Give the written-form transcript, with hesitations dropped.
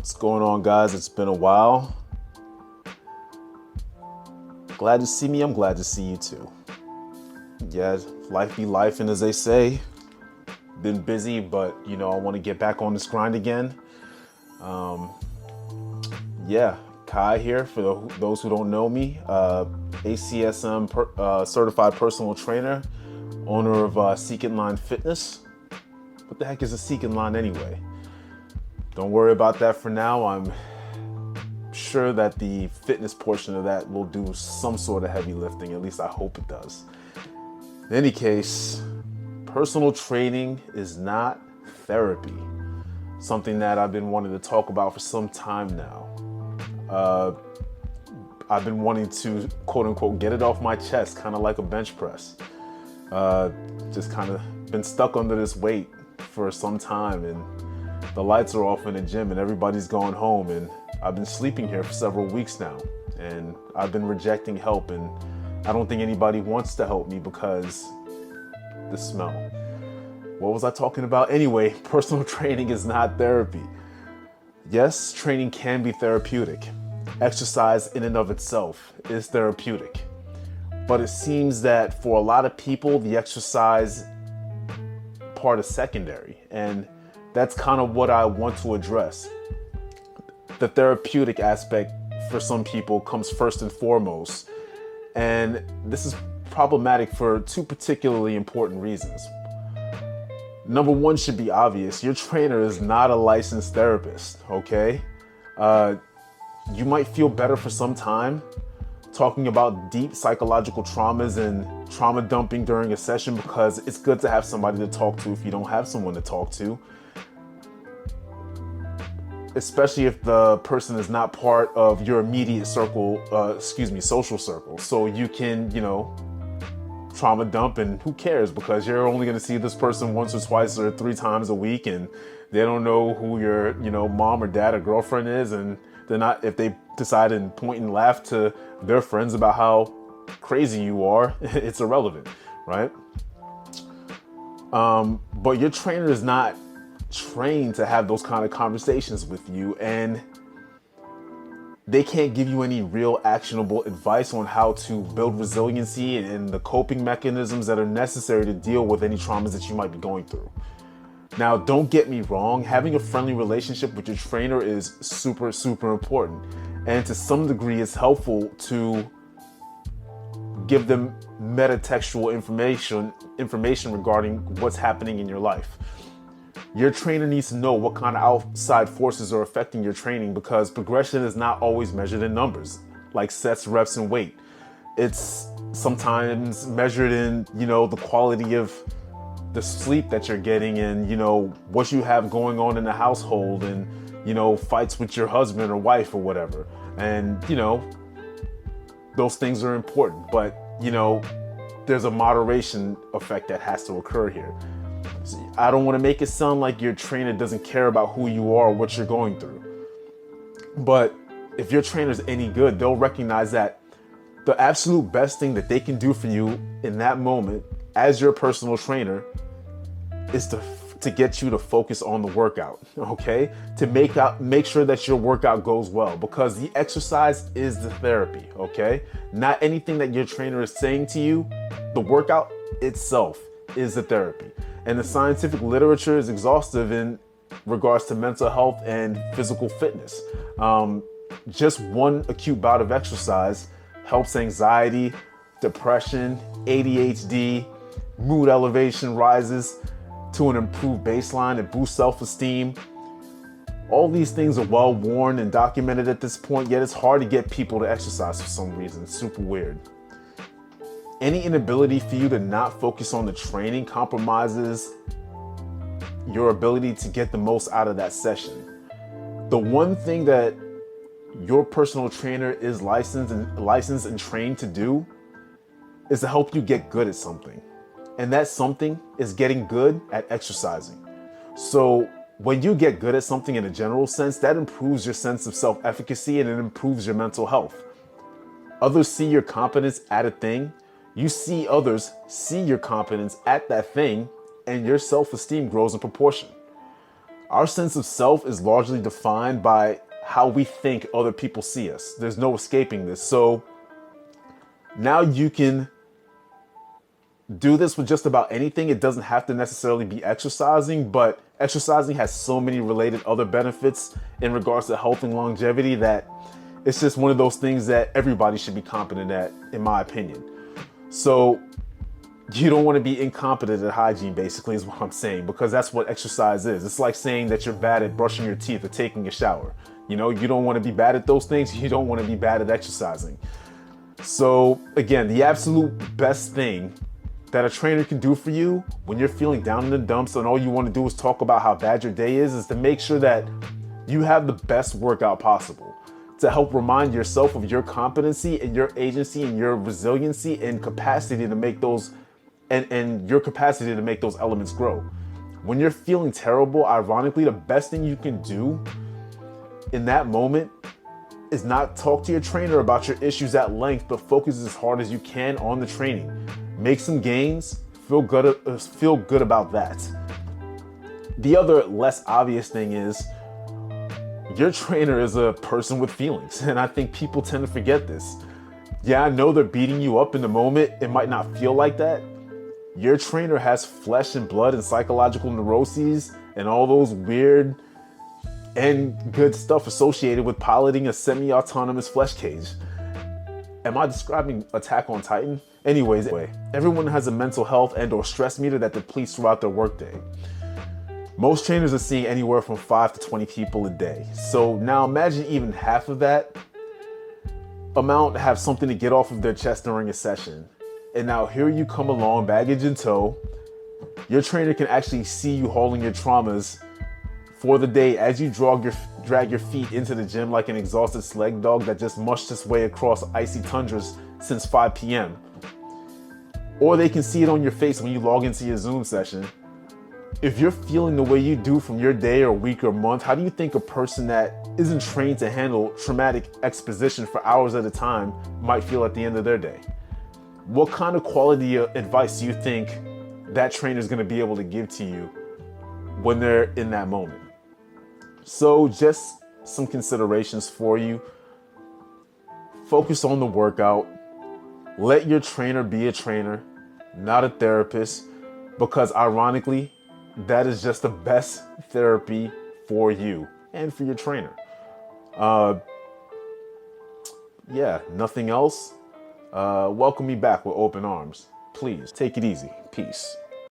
What's going on, guys? It's been a while. Glad to see me. I'm glad to see you too. Yeah, life be life, and as they say, been busy, but I want to get back on this grind again. Yeah, Kai here for those who don't know me. ACSM certified personal trainer, owner of Seek It Line Fitness. What the heck is a Seek It Line anyway? Don't worry about that for now. I'm sure that the fitness portion of that will do some sort of heavy lifting. At least I hope it does. In any case, personal training is not therapy. Something that I've been wanting to talk about for some time now. I've been wanting to quote unquote get it off my chest, kind of like a bench press. Just kind of been stuck under this weight for some time, and the lights are off in the gym and everybody's gone home, and I've been sleeping here for several weeks now, and I've been rejecting help, and I don't think anybody wants to help me because the smell. What was I talking about? Anyway, personal training is not therapy. Yes, training can be therapeutic. Exercise in and of itself is therapeutic. But it seems that for a lot of people, the exercise part is secondary, and that's kind of what I want to address. The therapeutic aspect for some people comes first and foremost. And this is problematic for two particularly important reasons. Number one should be obvious. Your trainer is not a licensed therapist, okay? You might feel better for some time talking about deep psychological traumas and trauma dumping during a session because it's good to have somebody to talk to if you don't have someone to talk to. Especially if the person is not part of your immediate social circle. So you can, trauma dump, and who cares, because you're only going to see this person once or twice or 3 times a week, and they don't know who your, mom or dad or girlfriend is, and they're not, if they decide and point and laugh to their friends about how crazy you are, it's irrelevant, right? But your trainer is not trained to have those kind of conversations with you, and they can't give you any real actionable advice on how to build resiliency and the coping mechanisms that are necessary to deal with any traumas that you might be going through. Now, don't get me wrong, having a friendly relationship with your trainer is super, super important. And to some degree, it's helpful to give them metatextual information regarding what's happening in your life. Your trainer needs to know what kind of outside forces are affecting your training, because progression is not always measured in numbers, like sets, reps, and weight. It's sometimes measured in, the quality of the sleep that you're getting, and, what you have going on in the household, and, fights with your husband or wife or whatever. And, those things are important, but, there's a moderation effect that has to occur here. I don't want to make it sound like your trainer doesn't care about who you are or what you're going through. But if your trainer's any good, they'll recognize that the absolute best thing that they can do for you in that moment as your personal trainer is to get you to focus on the workout, okay? To make sure that your workout goes well, because the exercise is the therapy, okay? Not anything that your trainer is saying to you. The workout itself is the therapy. And the scientific literature is exhaustive in regards to mental health and physical fitness. Just one acute bout of exercise helps anxiety, depression, ADHD, mood elevation rises to an improved baseline. It boosts self-esteem. All these things are well worn and documented at this point, yet it's hard to get people to exercise for some reason. It's super weird. Any inability for you to not focus on the training compromises your ability to get the most out of that session. The one thing that your personal trainer is licensed and trained to do is to help you get good at something. And that something is getting good at exercising. So when you get good at something in a general sense, that improves your sense of self-efficacy and it improves your mental health. Others see your competence at a thing. You see others see your competence at that thing, and your self-esteem grows in proportion. Our sense of self is largely defined by how we think other people see us. There's no escaping this. So now you can do this with just about anything. It doesn't have to necessarily be exercising, but exercising has so many related other benefits in regards to health and longevity that it's just one of those things that everybody should be competent at, in my opinion. So you don't want to be incompetent at hygiene, basically, is what I'm saying, because that's what exercise is. It's like saying that you're bad at brushing your teeth or taking a shower. You know, you don't want to be bad at those things. You don't want to be bad at exercising. So again, the absolute best thing that a trainer can do for you when you're feeling down in the dumps and all you want to do is talk about how bad your day is to make sure that you have the best workout possible, to help remind yourself of your competency and your agency and your resiliency and capacity to make those and your capacity to make those elements grow. When you're feeling terrible, ironically, the best thing you can do in that moment is not talk to your trainer about your issues at length, but focus as hard as you can on the training. Make some gains, feel good about that. The other less obvious thing is your trainer is a person with feelings, and I think people tend to forget this. Yeah, I know they're beating you up in the moment. It might not feel like that. Your trainer has flesh and blood and psychological neuroses and all those weird and good stuff associated with piloting a semi-autonomous flesh cage. Am I describing Attack on Titan? Anyways, everyone has a mental health and or stress meter that depletes throughout their workday. Most trainers are seeing anywhere from 5 to 20 people a day. So now imagine even half of that amount have something to get off of their chest during a session. And now here you come along, baggage in tow. Your trainer can actually see you hauling your traumas for the day as you drag your feet into the gym like an exhausted sled dog that just mushed its way across icy tundras since 5 p.m. Or they can see it on your face when you log into your Zoom session. If you're feeling the way you do from your day or week or month, how do you think a person that isn't trained to handle traumatic exposition for hours at a time might feel at the end of their day? What kind of quality advice do you think that trainer is going to be able to give to you when they're in that moment? So just some considerations for you. Focus on the workout. Let your trainer be a trainer, not a therapist, because ironically, that is just the best therapy for you and for your trainer. Yeah, nothing else. Welcome me back with open arms. Please take it easy. Peace.